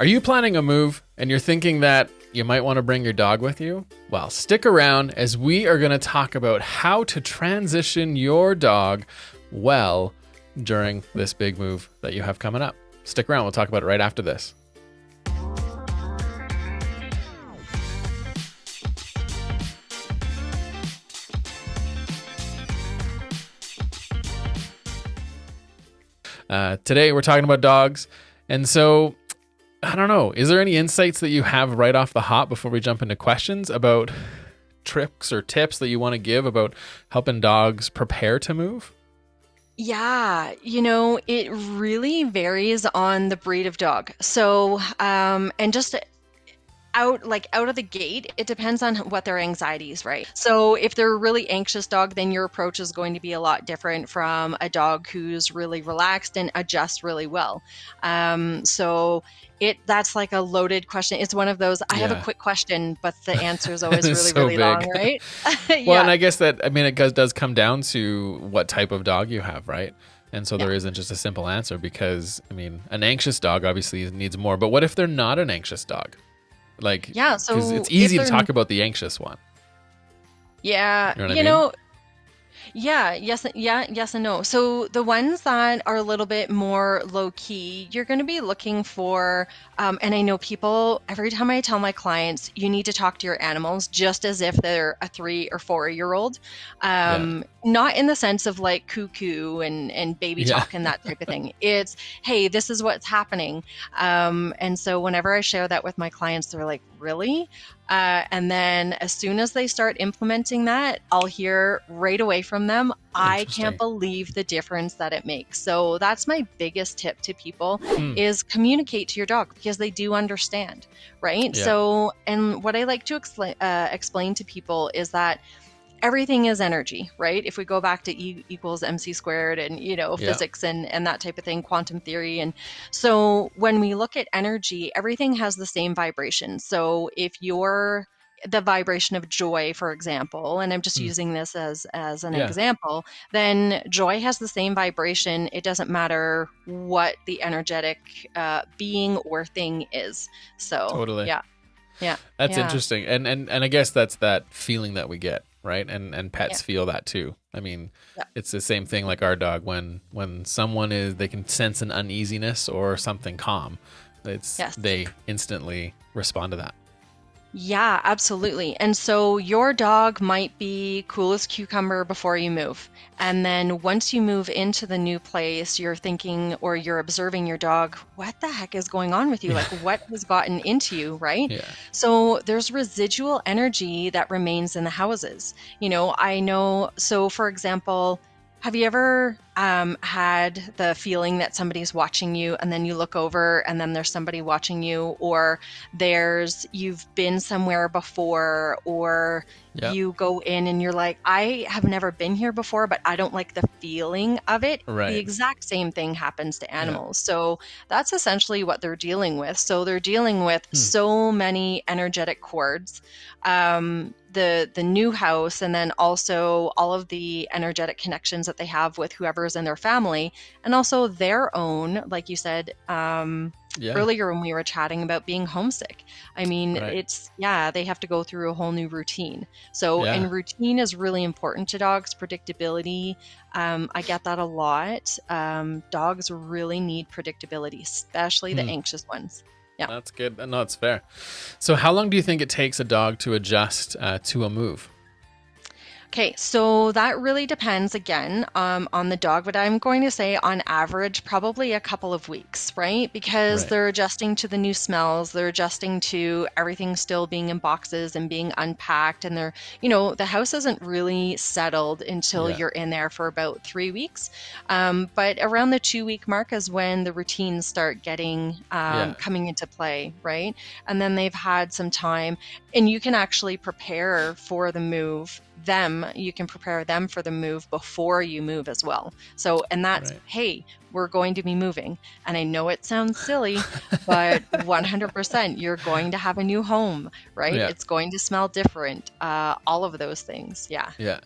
Are you planning a move and you're thinking that you might want to bring your dog with you? Well, stick around as we are going to talk about how to transition your dog well during this big move that you have coming up. Stick around. We'll talk about it right after this. Today we're talking about dogs. And so, I don't know, is there any insights that you have right off the hop before we jump into questions about tricks or tips that you want to give about helping dogs prepare to move? Yeah, it really varies on the breed of dog. So, and just out of the gate, it depends on what their anxiety is, right? So if they're a really anxious dog, then your approach is going to be a lot different from a dog who's really relaxed and adjusts really well. So that's like a loaded question. It's one of those, I have a quick question, but the answer is always really, So really big. long, right? Well, Yeah. and I guess that, it does come down to what type of dog you have, right? And so there isn't just a simple answer because, an anxious dog obviously needs more. But what if they're not an anxious dog? Yeah, so because it's easy if to they're talk about the anxious one. Yeah, You know what I mean? Yeah, yes and no. So the ones that are a little bit more low key, you're going to be looking for, and I know people, every time I tell my clients, you need to talk to your animals just as if they're a 3 or 4-year-old. Not in the sense of like cuckoo and baby Yeah. talk and that type of thing. It's, hey, this is what's happening. And so whenever I share that with my clients, they're like, really? And then as soon as they start implementing that, I'll hear right away from them, I can't believe the difference that it makes. So that's my biggest tip to people is communicate to your dog because they do understand, right? Yeah. So, and what I like to explain to people is that everything is energy, right? If we go back to E equals MC squared and, physics and that type of thing, quantum theory. And so when we look at energy, everything has the same vibration. So if you're the vibration of joy, for example, and I'm just using this as an example, then joy has the same vibration. It doesn't matter what the energetic being or thing is. So Totally. Yeah. That's interesting. And I guess that's that feeling that we get, right? And pets feel that too. It's the same thing like our dog when someone they can sense an uneasiness or something calm. They instantly respond to that. Yeah, absolutely. And so your dog might be cool as cucumber before you move. And then once you move into the new place, you're thinking or you're observing your dog, what the heck is going on with you? Like what has gotten into you, right? Yeah. So there's residual energy that remains in the houses. I know. So for example, have you ever had the feeling that somebody's watching you and then you look over and then there's somebody watching you, or you've been somewhere before, or you go in and you're like, I have never been here before, but I don't like the feeling of it. Right. The exact same thing happens to animals. So that's essentially what they're dealing with. So they're dealing with so many energetic cords. The new house, and then also all of the energetic connections that they have with whoever's in their family, and also their own, like you said earlier when we were chatting about being homesick. They have to go through a whole new routine. So, and routine is really important to dogs, predictability. I get that a lot. Dogs really need predictability, especially the anxious ones. Yeah. That's good. No, that's fair. So how long do you think it takes a dog to adjust to a move? Okay, so that really depends again on the dog, but I'm going to say on average, probably a couple of weeks, right? Because they're adjusting to the new smells, they're adjusting to everything still being in boxes and being unpacked, and the house isn't really settled until you're in there for about 3 weeks. But around the 2-week mark is when the routines start getting coming into play, right? And then they've had some time, and you can actually prepare for the move. You can prepare them for the move before you move as well. So, and that's, hey, we're going to be moving. And I know it sounds silly, but 100%, you're going to have a new home, right? Yeah. It's going to smell different. All of those things. Yeah. Yeah.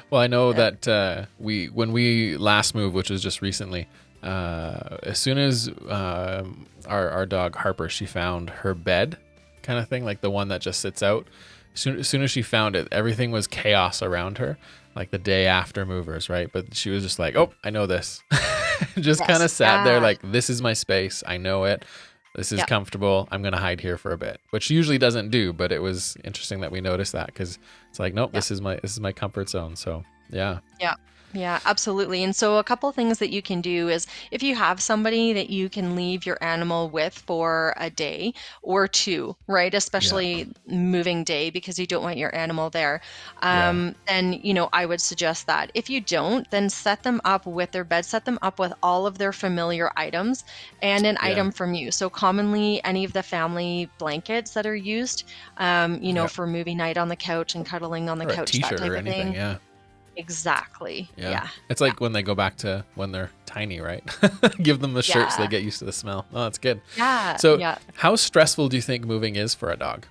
Well, I know that when we last moved, which was just recently, As soon as our dog Harper, she found her bed kind of thing, like the one that just sits out. As soon as she found it, everything was chaos around her, like the day after movers, right? But she was just like, oh, I know this. Just kind of Yes. sat there like, this is my space. I know it. This is comfortable. I'm going to hide here for a bit, which she usually doesn't do. But it was interesting that we noticed that, because it's like, nope, this is my comfort zone. So yeah. Yeah. Yeah, absolutely. And so a couple things that you can do is if you have somebody that you can leave your animal with for a day or two, right? Especially moving day because you don't want your animal there. Then, I would suggest that. If you don't, then set them up with their bed, set them up with all of their familiar items and an item from you. So commonly any of the family blankets that are used, for movie night on the couch and cuddling on the Or a couch, that t-shirt type or of anything. thing. Yeah. Exactly. Yeah. It's like when they go back to when they're tiny, right? Give them the shirt so they get used to the smell. Oh, that's good. Yeah. So Yeah. how stressful do you think moving is for a dog?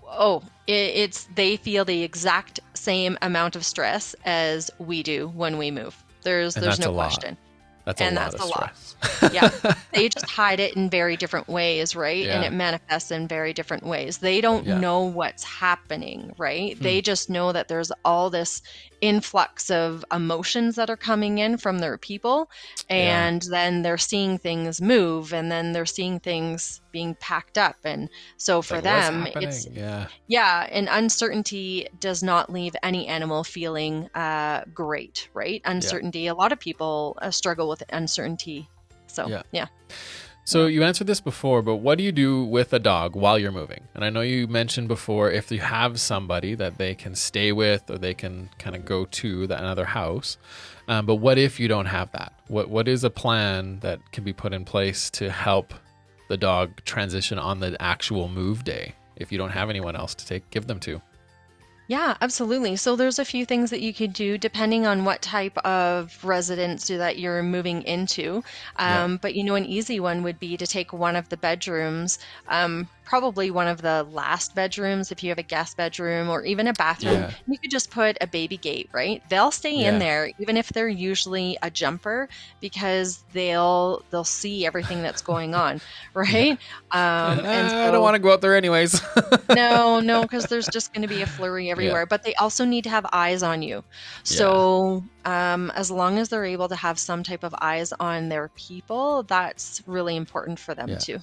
Oh, they feel the exact same amount of stress as we do when we move. There's no question. That's a lot of stress. Yeah. They just hide it in very different ways, right? Yeah. And it manifests in very different ways. They don't know what's happening, right? They just know that there's all this influx of emotions that are coming in from their people. And then they're seeing things move, and then they're seeing things being packed up. And so for them, it's, and uncertainty does not leave any animal feeling great, right? Uncertainty. A lot of people struggle with uncertainty. So, So you answered this before, but what do you do with a dog while you're moving? And I know you mentioned before, if you have somebody that they can stay with or they can kind of go to another house. But what if you don't have that? What is a plan that can be put in place to help the dog transition on the actual move day if you don't have anyone else to give them to? Yeah, absolutely. So there's a few things that you could do depending on what type of residence that you're moving into. But an easy one would be to take one of the bedrooms, probably one of the last bedrooms if you have a guest bedroom or even a bathroom. You could just put a baby gate, right? They'll stay in there even if they're usually a jumper because they'll see everything that's going on, right? And so, I don't want to go out there anyways. no, because there's just going to be a flurry everywhere. But they also need to have eyes on you. So as long as they're able to have some type of eyes on their people, that's really important for them too.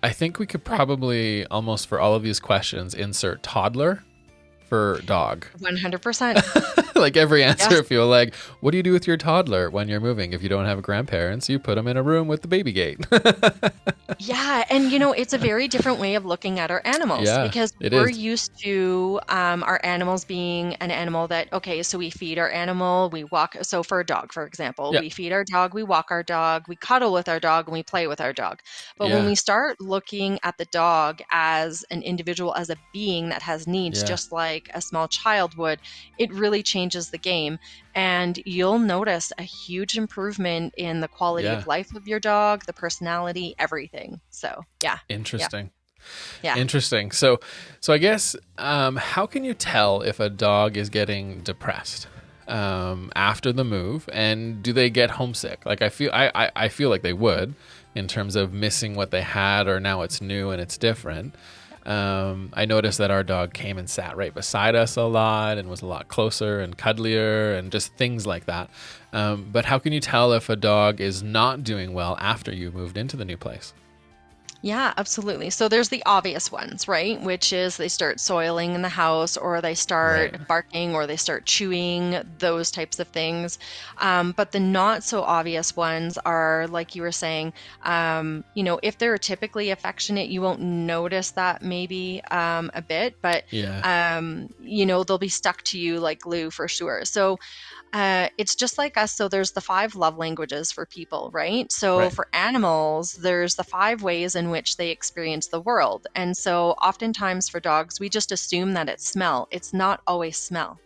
I think we could probably almost for all of these questions insert toddler for dog. 100%. Like every answer, I feel like, what do you do with your toddler when you're moving? If you don't have grandparents, you put them in a room with the baby gate. And it's a very different way of looking at our animals because we're used to our animals being an animal that, so we feed our animal, we walk. So for a dog, for example, we feed our dog, we walk our dog, we cuddle with our dog, and we play with our dog. But when we start looking at the dog as an individual, as a being that has needs, just like a small child would, it really changes the game. And you'll notice a huge improvement in the quality of life of your dog, the personality, everything. So, Interesting. Interesting. So I guess, how can you tell if a dog is getting depressed after the move, and do they get homesick? Like I feel like they would, in terms of missing what they had, or now it's new and it's different. I noticed that our dog came and sat right beside us a lot and was a lot closer and cuddlier and just things like that. But how can you tell if a dog is not doing well after you moved into the new place? Yeah, absolutely. So there's the obvious ones, right? Which is they start soiling in the house, or they start barking, or they start chewing, those types of things. But the not so obvious ones are, like you were saying, if they're typically affectionate, you won't notice that maybe a bit, but, they'll be stuck to you like glue for sure. So it's just like us. So there's the 5 love languages for people, right? So for animals, there's the 5 ways in which they experience the world. And so oftentimes for dogs, we just assume that it's smell. It's not always smell.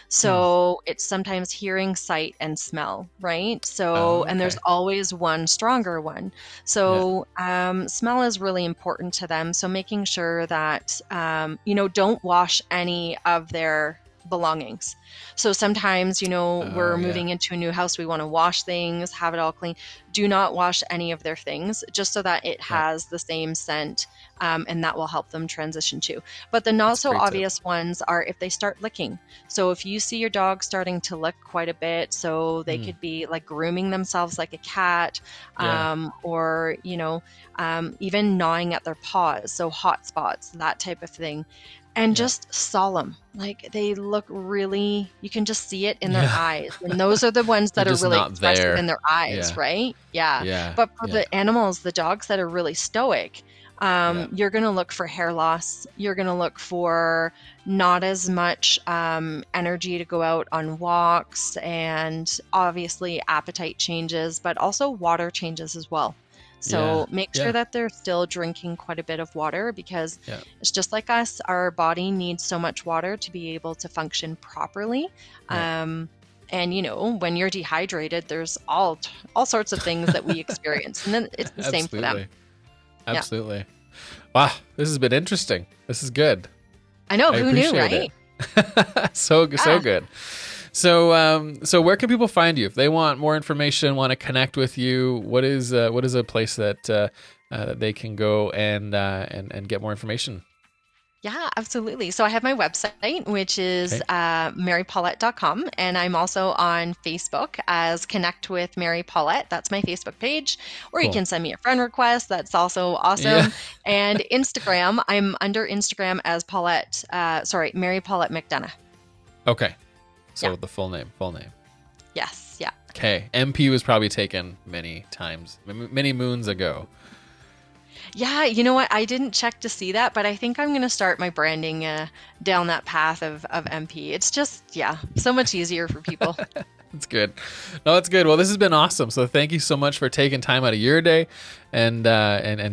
So it's sometimes hearing, sight, and smell, right? So, and there's always one stronger one. So smell is really important to them. So making sure that, don't wash any of their belongings. So sometimes, we're Oh, yeah. moving into a new house, we want to wash things, have it all clean. Do not wash any of their things, just so that it Yeah. has the same scent, and that will help them transition too. But the not That's a so great tip. obvious ones are if they start licking. So if you see your dog starting to lick quite a bit, so they Mm. could be like grooming themselves like a cat, Yeah. or even gnawing at their paws, so hot spots, that type of thing. And Yeah. just solemn, like they look really, you can just see it in their Yeah. eyes, and those are the ones They're that are just really not expressive in there. their eyes, Yeah. right? Yeah. Yeah. But for Yeah. the animals, the dogs that are really stoic, Yeah. you're going to look for hair loss. You're going to look for not as much energy to go out on walks, and obviously appetite changes, but also water changes as well. Yeah. So make sure Yeah. that they're still drinking quite a bit of water, because Yeah. it's just like us. Our body needs so much water to be able to function properly. Yeah. And when you're dehydrated, there's all sorts of things that we experience, and then it's the same for them. Absolutely. Yeah. Absolutely. Wow. This has been interesting. This is good. I know, I who knew, appreciate it. right? So Yeah. good. So where can people find you if they want more information, want to connect with you? What is a place that they can go and get more information? Yeah, absolutely. So I have my website, which is Okay. marypaulette.com. And I'm also on Facebook as Connect with Mary Paulette. That's my Facebook page. Or you Cool. can send me a friend request. That's also Yeah. awesome. And Instagram, I'm under Instagram as Mary Paulette McDonough. Okay. So Yeah. the full name. Yes. Yeah. Okay. MP was probably taken many times, many moons ago. Yeah, you know what? I didn't check to see that, but I think I'm going to start my branding down that path of MP. It's just, yeah, so much easier for people. That's good. No, that's good. Well, this has been awesome. So thank you so much for taking time out of your day and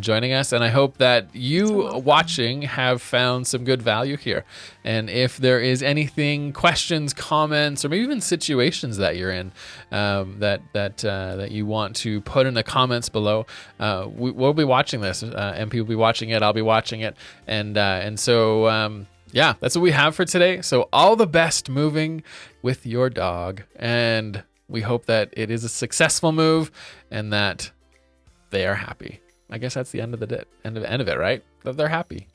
joining us. And I hope that you watching have found some good value here. And if there is anything, questions, comments, or maybe even situations that you're in that you want to put in the comments below, we'll be watching this. MP will be watching it. I'll be watching it. And so. Yeah, that's what we have for today. So all the best moving with your dog. And we hope that it is a successful move and that they are happy. I guess that's the end of end of it, right? That they're happy.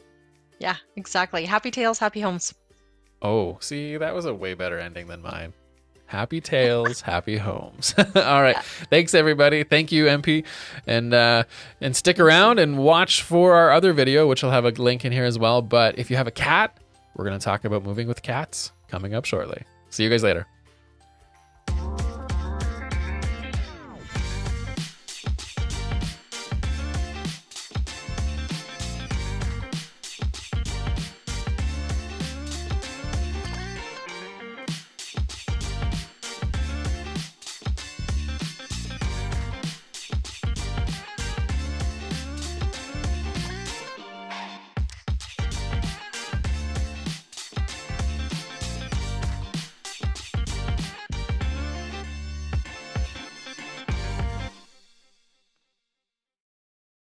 Yeah, exactly. Happy tails, happy homes. Oh, see, that was a way better ending than mine. Happy tails, happy homes. All right. Yeah. Thanks, everybody. Thank you, MP. And stick around and watch for our other video, which will have a link in here as well. But if you have a cat, we're going to talk about moving with cats coming up shortly. See you guys later.